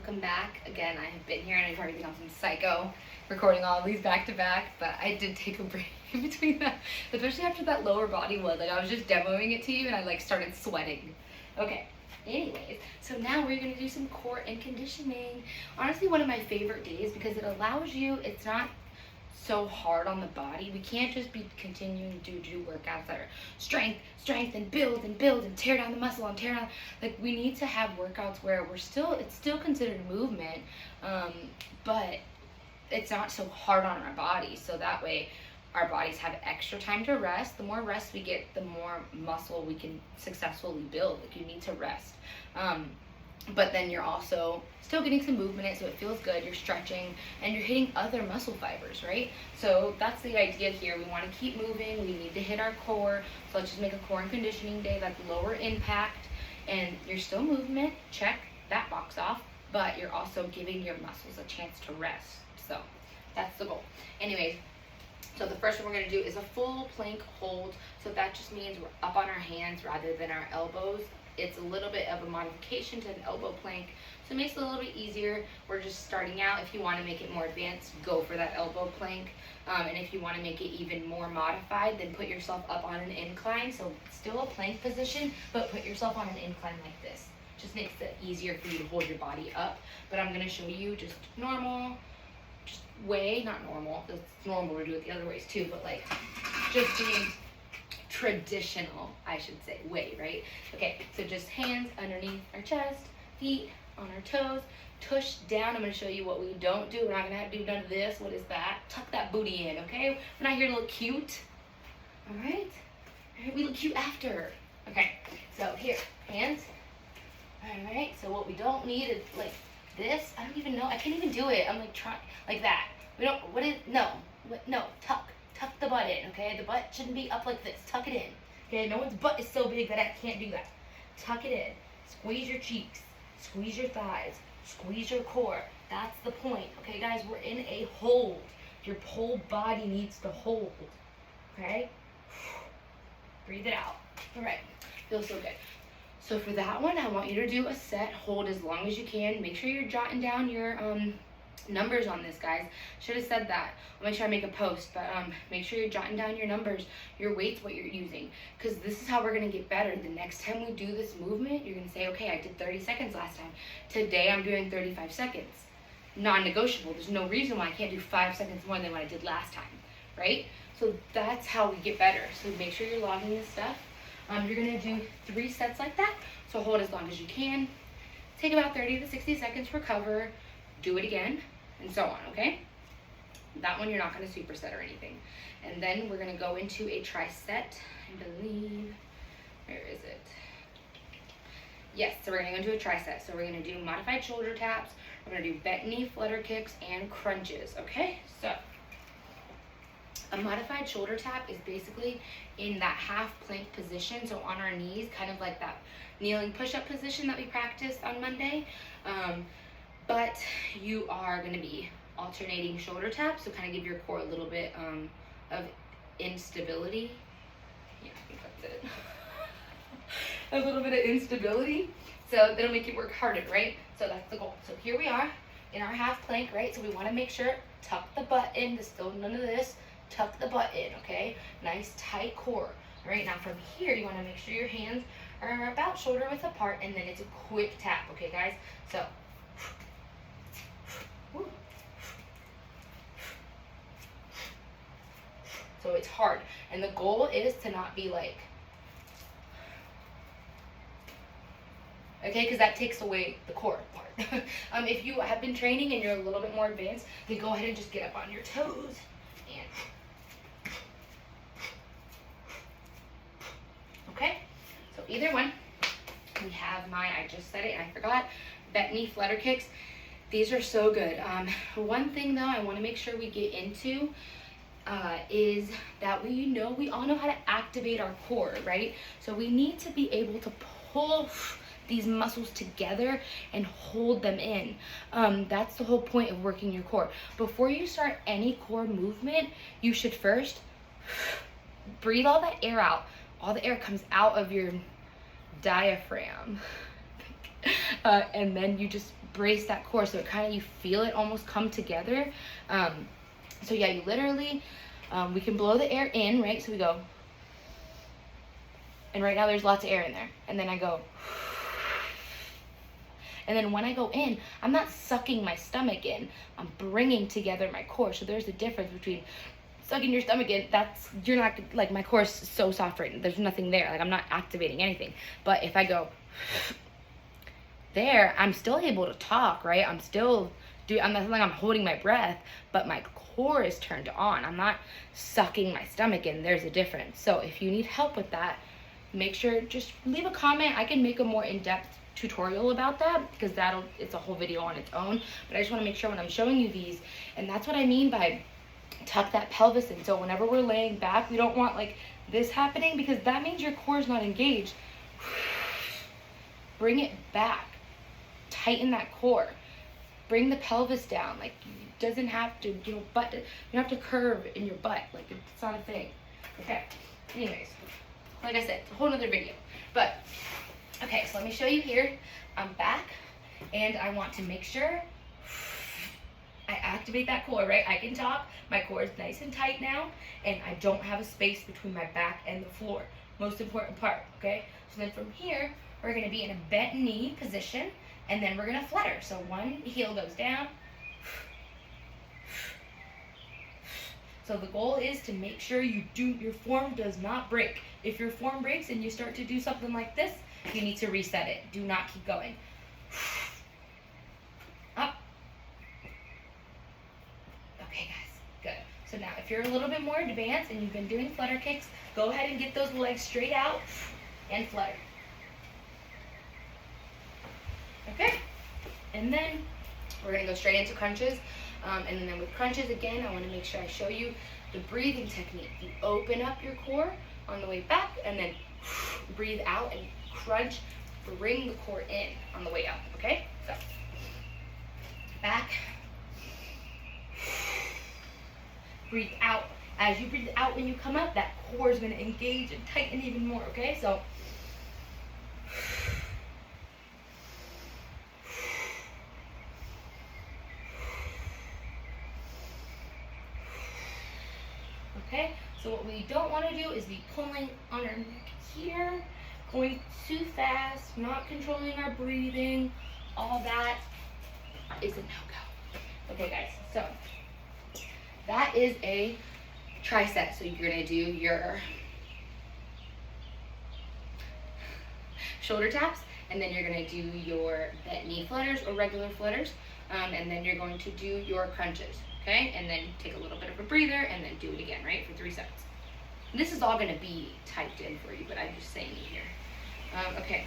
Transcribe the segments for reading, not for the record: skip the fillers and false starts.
welcome back. Again, I have been here and I've already gone some psycho recording all of these back to back, but I did take a break between that, especially after that lower body one. Like, I was just demoing it to you and I like started sweating. Okay, anyways, so now we're gonna do some core and conditioning. Honestly, one of my favorite days because it allows you, it's not so hard on the body. We can't just be continuing to do workouts that are strength and build and tear down the muscle and tear down. Like, we need to have workouts where it's still considered movement, but it's not so hard on our bodies. So that way our bodies have extra time to rest. The more rest we get, the more muscle we can successfully build. Like, you need to rest. But then you're also still getting some movement in it, so it feels good. You're stretching and you're hitting other muscle fibers, right? So that's the idea here. We want to keep moving. We need to hit our core. So let's just make a core and conditioning day that's lower impact, and you're still movement. Check that box off, but you're also giving your muscles a chance to rest. So that's the goal. Anyways, so the first one we're going to do is a full plank hold. So that just means we're up on our hands rather than our elbows. It's a little bit of a modification to an elbow plank, so it makes it a little bit easier. We're just starting out. If you want to make it more advanced, go for that elbow plank. And if you want to make it even more modified, then put yourself up on an incline. So still a plank position, but put yourself on an incline like this. Just makes it easier for you to hold your body up. But I'm going to show you just normal, just way, not normal, because it's normal to do it the other ways too, but like just being traditional, I should say, way, right? Okay, so just hands underneath our chest, feet on our toes, tush down. I'm going to show you what we don't do. We're not going to have to do none of this. What is that? Tuck that booty in, okay? We're not here to look cute. All right? All right, we look cute after. Okay, so here, hands. All right, so what we don't need is like this. I don't even know. I can't even do it. I'm like trying, like that. We don't, what is, no, tuck. Tuck the butt in, okay? The butt shouldn't be up like this. Tuck it in, okay? No one's butt is so big that I can't do that. Tuck it in. Squeeze your cheeks. Squeeze your thighs. Squeeze your core. That's the point, okay, guys? We're in a hold. Your whole body needs to hold, okay? Breathe it out. All right. Feels so good. So for that one, I want you to do a set. Hold as long as you can. Make sure you're jotting down your numbers on this, guys. Should have said that. I'll make sure I make a post, but make sure you're jotting down your numbers, your weights, what you're using, because this is how we're going to get better. The next time we do this movement, you're going to say, okay, I did 30 seconds last time. Today I'm doing 35 seconds. Non-negotiable. There's no reason why I can't do 5 seconds more than what I did last time, right? So that's how we get better. So make sure you're logging this stuff. You're going to do 3 sets like that. So hold as long as you can. Take about 30 to 60 seconds, recover, do it again, and so on, okay? That one you're not going to superset or anything. And then we're going to go into a triset, I believe. Where is it? Yes, so we're going to go into a triset. So we're going to do modified shoulder taps, we're going to do bent knee flutter kicks, and crunches, okay? So a modified shoulder tap is basically in that half plank position, so on our knees, kind of like that kneeling push-up position that we practiced on Monday. But you are going to be alternating shoulder taps, so kind of give your core a little bit of instability. Yeah, I think that's it. A little bit of instability, so that'll make you work harder, right? So that's the goal. So here we are in our half plank, right? So we want to make sure, tuck the butt in. There's still none of this. Tuck the butt in, okay? Nice tight core. All right, now from here, you want to make sure your hands are about shoulder width apart, and then it's a quick tap, okay, guys? So it's hard, and the goal is to not be like, okay, because that takes away the core part. If you have been training and you're a little bit more advanced, then go ahead and just get up on your toes and okay. So either one. We have I just said it and I forgot, bent knee flutter kicks. These are so good. One thing though I want to make sure we get into is that we all know how to activate our core, right? So we need to be able to pull these muscles together and hold them in. That's the whole point of working your core. Before you start any core movement, you should first breathe all that air out. All the air comes out of your diaphragm. And then you just brace that core so it kind of, you feel it almost come together. So yeah, you literally, we can blow the air in, right? So we go, and right now there's lots of air in there. And then I go, and then when I go in, I'm not sucking my stomach in, I'm bringing together my core. So there's a difference between sucking your stomach in, you're not, like, my core is so soft right now, there's nothing there, like I'm not activating anything. But if I go there, I'm still able to talk, right? I'm not like I'm holding my breath, but my core is turned on. I'm not sucking my stomach in. There's a difference. So if you need help with that, make sure, just leave a comment. I can make a more in-depth tutorial about that, because it's a whole video on its own. But I just want to make sure when I'm showing you these, and that's what I mean by tuck that pelvis in. So whenever we're laying back, we don't want like this happening, because that means your core is not engaged. Bring it back. Tighten that core. Bring the pelvis down. Like, it doesn't have to, you don't have to curve in your butt. Like, it's not a thing. Okay. Anyways, like I said, it's a whole nother video. But, okay, so let me show you here. I'm back, and I want to make sure I activate that core, right? I can talk. My core is nice and tight now, and I don't have a space between my back and the floor. Most important part, okay? So then from here, we're going to be in a bent knee position, and then we're going to flutter. So one heel goes down. So the goal is to make sure your form does not break. If your form breaks and you start to do something like this, you need to reset it. Do not keep going. Up. Okay, guys, good. So now if you're a little bit more advanced and you've been doing flutter kicks, go ahead and get those legs straight out and flutter. Okay, and then we're going to go straight into crunches. And then with crunches, again, I want to make sure I show you the breathing technique. You open up your core on the way back, and then breathe out and crunch. Bring the core in on the way up, okay? So, back. Breathe out. As you breathe out when you come up, that core is going to engage and tighten even more, okay? So, okay, so what we don't want to do is be pulling on our neck here, going too fast, not controlling our breathing. All that is a no-go. Okay, guys, so that is a triset. So you're going to do your shoulder taps, and then you're going to do your bent knee flutters or regular flutters, and then you're going to do your crunches. Okay, and then take a little bit of a breather and then do it again, right, for 3 seconds. And this is all going to be typed in for you, but I'm just saying it here. Okay,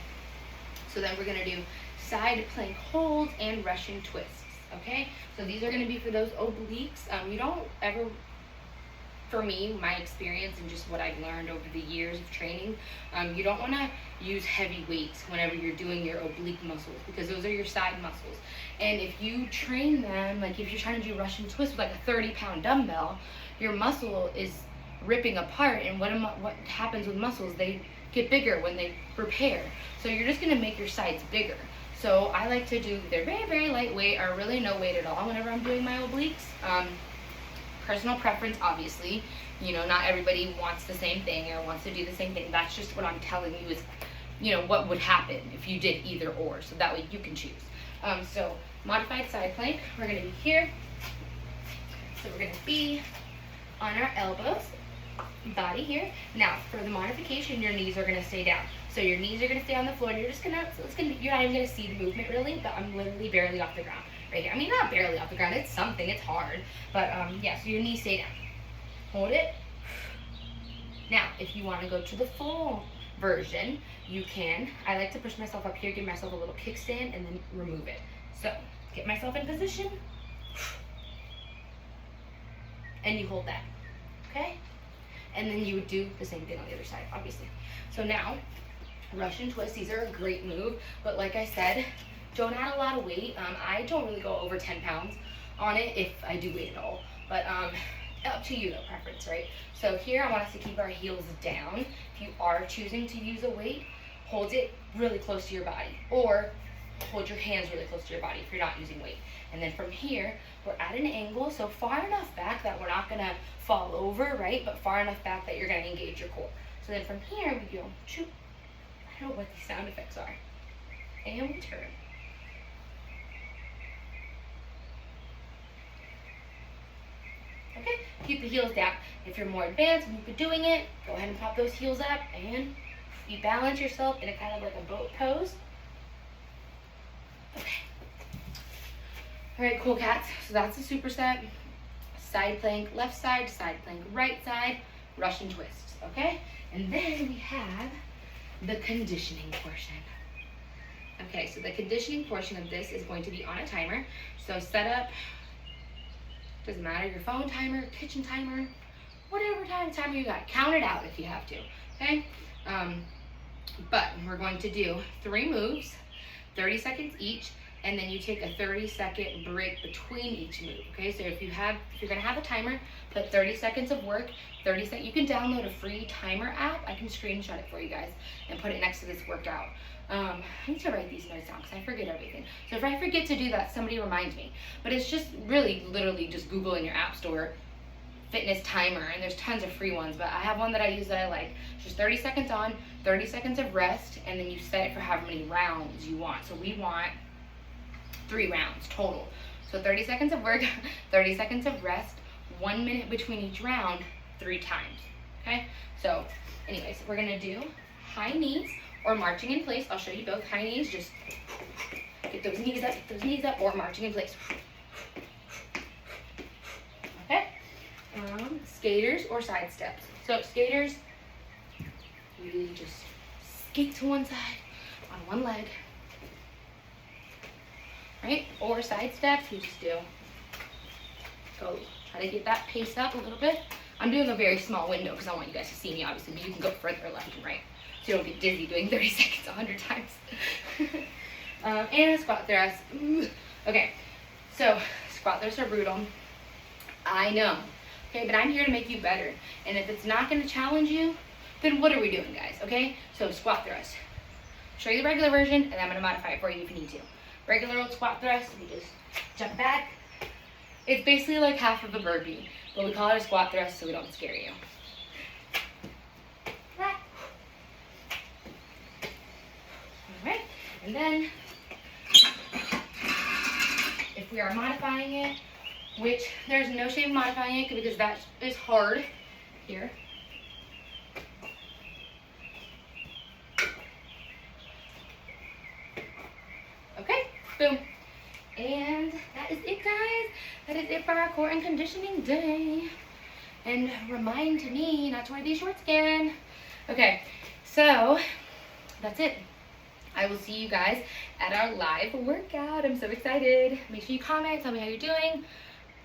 so then we're going to do side plank holds and Russian twists, okay? So these are going to be for those obliques. You don't ever, for me, my experience and just what I've learned over the years of training, you don't want to use heavy weights whenever you're doing your oblique muscles, because those are your side muscles. And if you train them, like if you're trying to do Russian twists with like a 30-pound dumbbell, your muscle is ripping apart. And what happens with muscles, they get bigger when they repair. So you're just going to make your sides bigger. So I like to do either very, very lightweight or really no weight at all whenever I'm doing my obliques. Personal preference, obviously. You know, not everybody wants the same thing or wants to do the same thing. That's just what I'm telling you is, you know, what would happen if you did either or. So that way you can choose. So modified side plank, we're going to be here. So we're going to be on our elbows, body here. Now for the modification, your knees are going to stay down. So your knees are going to stay on the floor, and you're just going to, you're not even going to see the movement really, but I'm literally barely off the ground right here. I mean, not barely off the ground, it's something, it's hard. But yeah, so your knees stay down. Hold it. Now, if you want to go to the full version, you can. I like to push myself up here, give myself a little kickstand, and then remove it. So, get myself in position, and you hold that, okay? And then you would do the same thing on the other side, obviously. So now, Russian twists, these are a great move, but like I said, don't add a lot of weight. I don't really go over 10 pounds on it if I do weight at all, but up to you though, preference, right? So here I want us to keep our heels down. If you are choosing to use a weight, hold it really close to your body, or hold your hands really close to your body if you're not using weight. And then from here, we're at an angle, so far enough back that we're not gonna fall over, right? But far enough back that you're gonna engage your core. So then from here, we go, shoot. I don't know what these sound effects are. And we turn. Okay, keep the heels down. If you're more advanced and you've been doing it, go ahead and pop those heels up and you balance yourself in a kind of like a boat pose. Okay. All right, cool cats. So that's the superset. Side plank, left side plank, right side, Russian twists, okay? And then we have the conditioning portion. Okay, so the conditioning portion of this is going to be on a timer. So set up, doesn't matter, your phone timer, kitchen timer, whatever timer you got. Count it out if you have to, okay? But we're going to do 3 moves, 30 seconds each, and then you take a 30-second break between each move, okay? So if you're gonna have a timer, put 30 seconds of work, 30 seconds. You can download a free timer app. I can screenshot it for you guys and put it next to this workout. I need to write these notes down because I forget everything. So if I forget to do that, somebody reminds me. But it's just really, literally just Google in your app store, fitness timer, and there's tons of free ones, but I have one that I use that I like. It's just 30 seconds on, 30 seconds of rest, and then you set it for however many rounds you want. So we want 3 rounds total. So 30 seconds of work, 30 seconds of rest, 1 minute between each round, 3 times, okay? So anyways, we're gonna do high knees or marching in place. I'll show you both. High knees, just get those knees up, or marching in place. Okay? Skaters or side steps. So skaters, you just skate to one side on one leg, right? Or side steps, you just do, go, try to get that pace up a little bit. I'm doing a very small window because I want you guys to see me, obviously, but you can go further left and right, so you don't get dizzy doing 30 seconds 100 times. And a squat thrust. Okay, so squat thrusts are brutal. I know. Okay, but I'm here to make you better. And if it's not going to challenge you, then what are we doing, guys? Okay, so squat thrust. Show you the regular version, and I'm going to modify it for you if you need to. Regular old squat thrust, we just jump back. It's basically like half of a burpee, but we call it a squat thrust so we don't scare you. Alright, and then if we are modifying it, which there's no shame in modifying it because that is hard here. Okay, boom. And that is it, guys. That is it for our core and conditioning day. And remind me not to wear these shorts again. Okay, so that's it. I will see you guys at our live workout. I'm so excited. Make sure you comment, tell me how you're doing.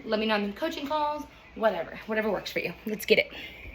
Let me know on the coaching calls, whatever works for you. Let's get it.